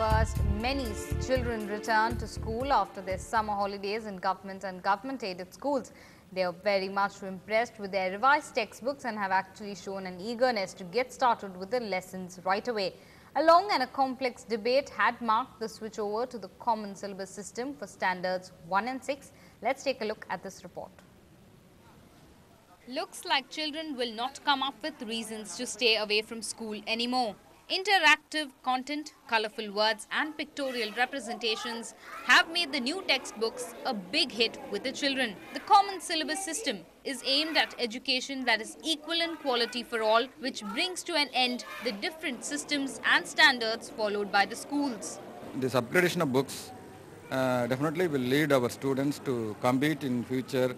1st, many children return to school after their summer holidays in government and government-aided schools. They are very much impressed with their revised textbooks and have actually shown an eagerness to get started with the lessons right away. A long and a complex debate had marked the switch over to the common syllabus system for standards 1 and 6. Let's take a look at this report. Looks like children will not come up with reasons to stay away from school anymore. Interactive content, colorful words and pictorial representations have made the new textbooks a big hit with the children. The common syllabus system is aimed at education that is equal in quality for all, which brings to an end the different systems and standards followed by the schools. This upgradation of books definitely will lead our students to compete in future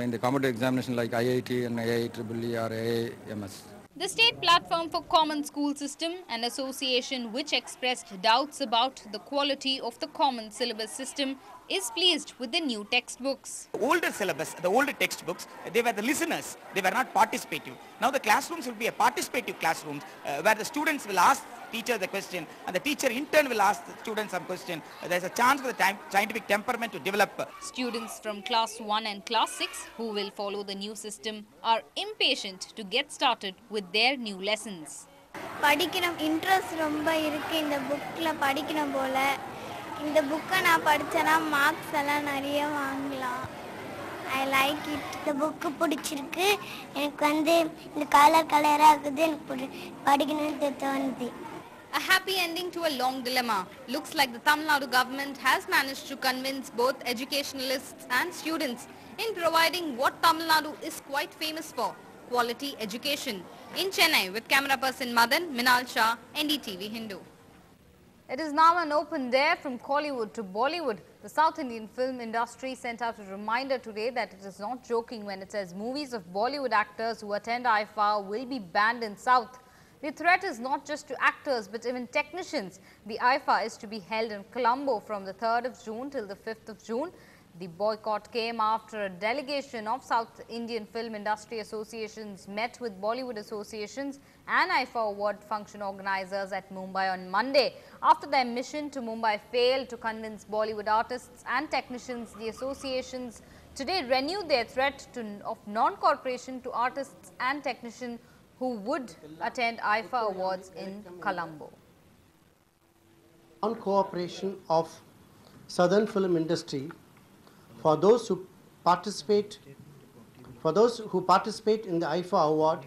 in the competitive examination like IIT and IIEEE or IIMS. The State Platform for Common School System, an association which expressed doubts about the quality of the common syllabus system, is pleased with the new textbooks. The older syllabus, the older textbooks, they were the listeners, they were not participative. Now the classrooms will be a participative classrooms where the students will ask teacher the question and the teacher in turn will ask the students some question. There's a chance for the scientific temperament to develop. Students from class 1 and class 6 who will follow the new system are impatient to get started with their new lessons. படிக்கணும் interest ரொம்ப இருக்கு இந்த புக்ல படிக்கணும் போல இந்த புக்கை நான் படிச்சேனா மார்க்ஸ் எல்லாம் நிறைய வாங்கலாம் I like it. இந்த புக் பிடிச்சிருக்கு எனக்கு வந்து இந்த கலரா இருக்குது எனக்கு படிக்கணும்னு தோணுது. A happy ending to a long dilemma. Looks like the Tamil Nadu government has managed to convince both educationalists and students in providing what Tamil Nadu is quite famous for, quality education. In Chennai, with camera person Madan, Minal Shah, Ndtv-Hindu. It is now an open dare from Kollywood to Bollywood. The South Indian film industry sent out a reminder today that it is not joking when it says movies of Bollywood actors who attend IFA will be banned in South. The threat is not just to actors but even technicians. The IFA is to be held in Colombo from the 3rd of June till the 5th of June. The boycott came after a delegation of South Indian film industry associations met with Bollywood associations and IFA award function organizers at Mumbai on Monday. After their mission to Mumbai failed to convince Bollywood artists and technicians, the associations today renewed their threat of non-cooperation to artists and technicians who would attend IFA awards in Colombo. Non-cooperation of Southern film industry for those who participate in the IFA award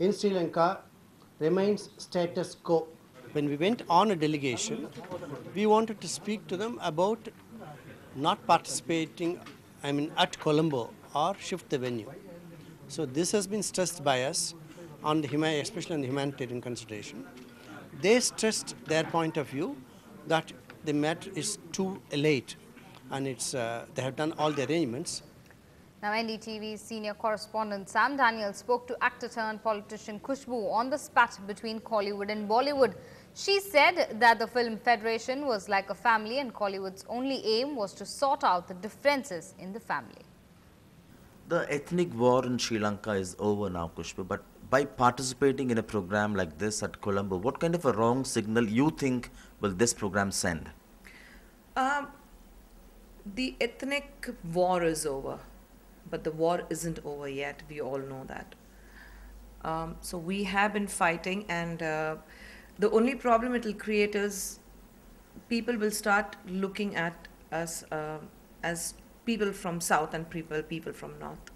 in Sri Lanka remains status quo. When we went on a delegation, we wanted to speak to them about not participating, at Colombo or shift the venue. So this has been stressed by us on the especially on the humanitarian consideration. They stressed their point of view that the matter is too late and they have done all the arrangements. Now, NDTV's senior correspondent Sam Daniel spoke to actor-turned-politician Khushbu on the spat between Kollywood and Bollywood. She said that the Film Federation was like a family and Kollywood's only aim was to sort out the differences in the family. The ethnic war in Sri Lanka is over now, Khushbu, but by participating in a program like this at Colombo, what kind of a wrong signal you think will this program send? The ethnic war is over, but the war isn't over yet. We all know that. So we have been fighting, and the only problem it will create is people will start looking at us as people from South and people from North.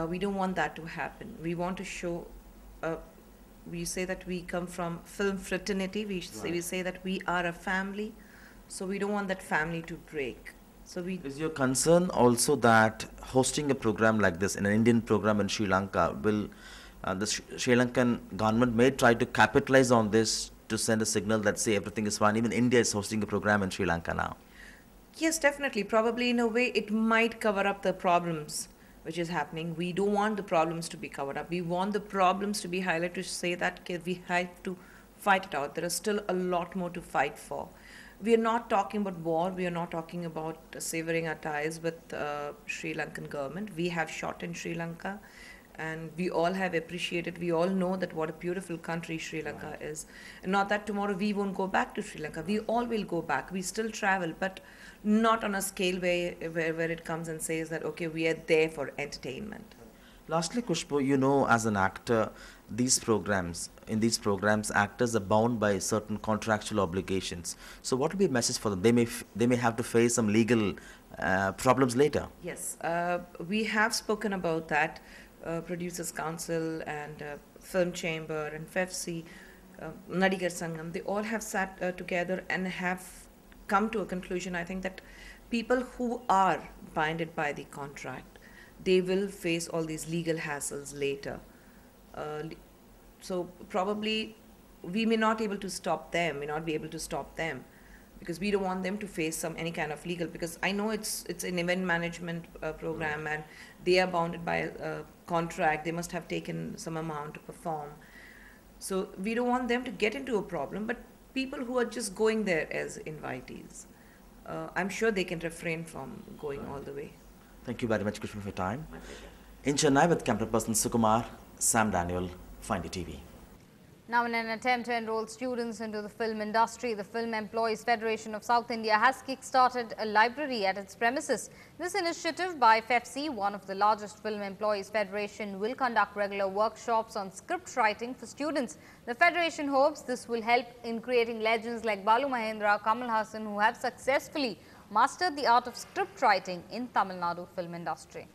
We don't want that to happen. We want to show, we say that we come from film fraternity, we say that we are a family, so we don't want that family to break. So is your concern also that hosting a program like this, in an Indian program in Sri Lanka, will the Sri Lankan government may try to capitalize on this to send a signal that say everything is fine? Even India is hosting a program in Sri Lanka now. Yes, definitely. Probably in a way it might cover up the problems which is happening. We don't want the problems to be covered up. We want the problems to be highlighted to say that we have to fight it out. There is still a lot more to fight for. We are not talking about war. We are not talking about severing our ties with Sri Lankan government. We have shot in Sri Lanka and we all have appreciated, we all know that what a beautiful country Sri Lanka is. And not that tomorrow we won't go back to Sri Lanka, we all will go back, we still travel, but not on a scale where it comes and says that, okay, we are there for entertainment. Lastly, Kushbu, you know, as an actor, in these programs, actors are bound by certain contractual obligations. So what will be a message for them? They may have to face some legal problems later. Yes, we have spoken about that. Producers Council and Film Chamber and FEFC, Nadigar Sangam, they all have sat together and have come to a conclusion. I think that people who are binded by the contract, they will face all these legal hassles later. So probably we may not be able to stop them, because we don't want them to face any kind of legal, because I know it's an event management program and they are bounded by a contract. They must have taken some amount to perform. So we don't want them to get into a problem, but people who are just going there as invitees, I'm sure they can refrain from going all the way. Thank you very much, Kushbu, for your time. In Chennai with camera person Sukumar, Sam Daniel, Find TV. Now, in an attempt to enroll students into the film industry, the Film Employees Federation of South India has kick-started a library at its premises. This initiative by FEFC, one of the largest film employees federation, will conduct regular workshops on script writing for students. The federation hopes this will help in creating legends like Balu Mahendra, Kamal Hassan, who have successfully mastered the art of script writing in Tamil Nadu film industry.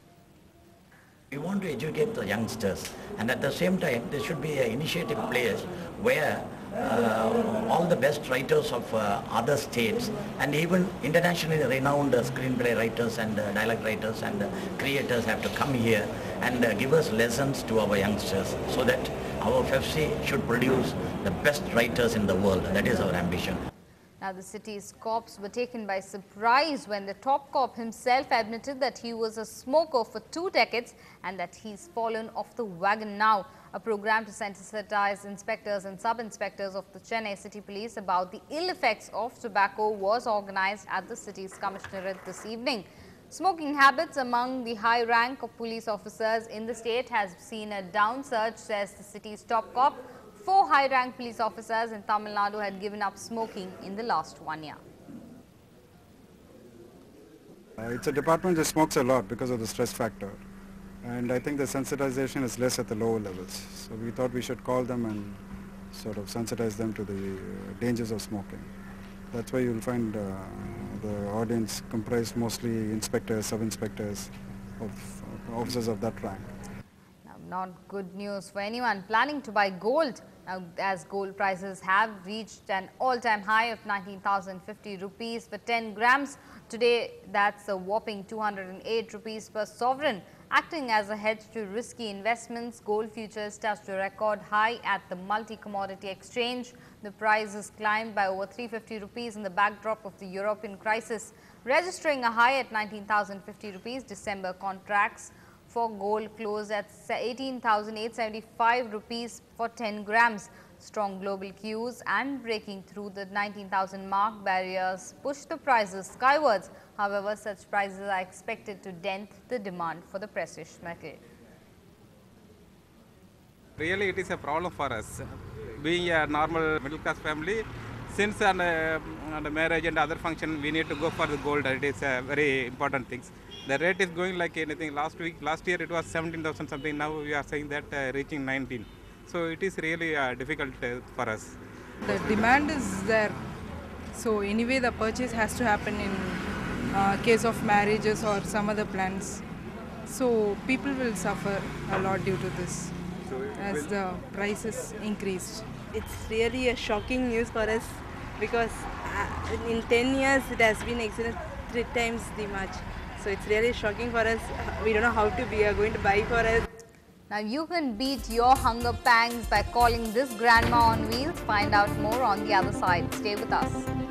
We want to educate the youngsters, and at the same time there should be an initiative place where all the best writers of other states and even internationally renowned screenplay writers and dialogue writers and creators have to come here and give us lessons to our youngsters, so that our FFC should produce the best writers in the world. That is our ambition. Now, the city's cops were taken by surprise when the top cop himself admitted that he was a smoker for 2 decades and that he's fallen off the wagon now. A program to sensitize inspectors and sub-inspectors of the Chennai City Police about the ill effects of tobacco was organized at the city's commissionerate this evening. Smoking habits among the high rank of police officers in the state has seen a downsurge, says the city's top cop. 4 high-rank police officers in Tamil Nadu had given up smoking in the last 1 year. It's a department that smokes a lot because of the stress factor, and I think the sensitization is less at the lower levels. So we thought we should call them and sort of sensitize them to the dangers of smoking. That's why you'll find the audience comprised mostly inspectors, sub-inspectors, officers of that rank. Now, not good news for anyone planning to buy gold. Now, as gold prices have reached an all-time high of 19,050 rupees for 10 grams. Today, that's a whopping 208 rupees per sovereign. Acting as a hedge to risky investments, gold futures touched a record high at the multi-commodity exchange. The price has climbed by over 350 rupees in the backdrop of the European crisis, registering a high at 19,050 rupees. December contracts for gold closed at 18,875 rupees for 10 grams. Strong global cues and breaking through the 19,000 mark barriers pushed the prices skywards. However, such prices are expected to dent the demand for the precious metal. Really, it is a problem for us. Being a normal middle class family, since on a marriage and other function, we need to go for the gold. It is a very important thing. The rate is going like anything. Last year it was 17,000 something. Now we are saying that reaching 19. So it is really difficult for us. The demand is there. So anyway, the purchase has to happen in case of marriages or some other plans. So people will suffer a lot due to this as the prices increased. It's really a shocking news for us because in 10 years it has been excellent 3 times the much. So it's really shocking for us. We don't know how we are going to buy for us. Now you can beat your hunger pangs by calling this grandma on wheels. Find out more on the other side. Stay with us.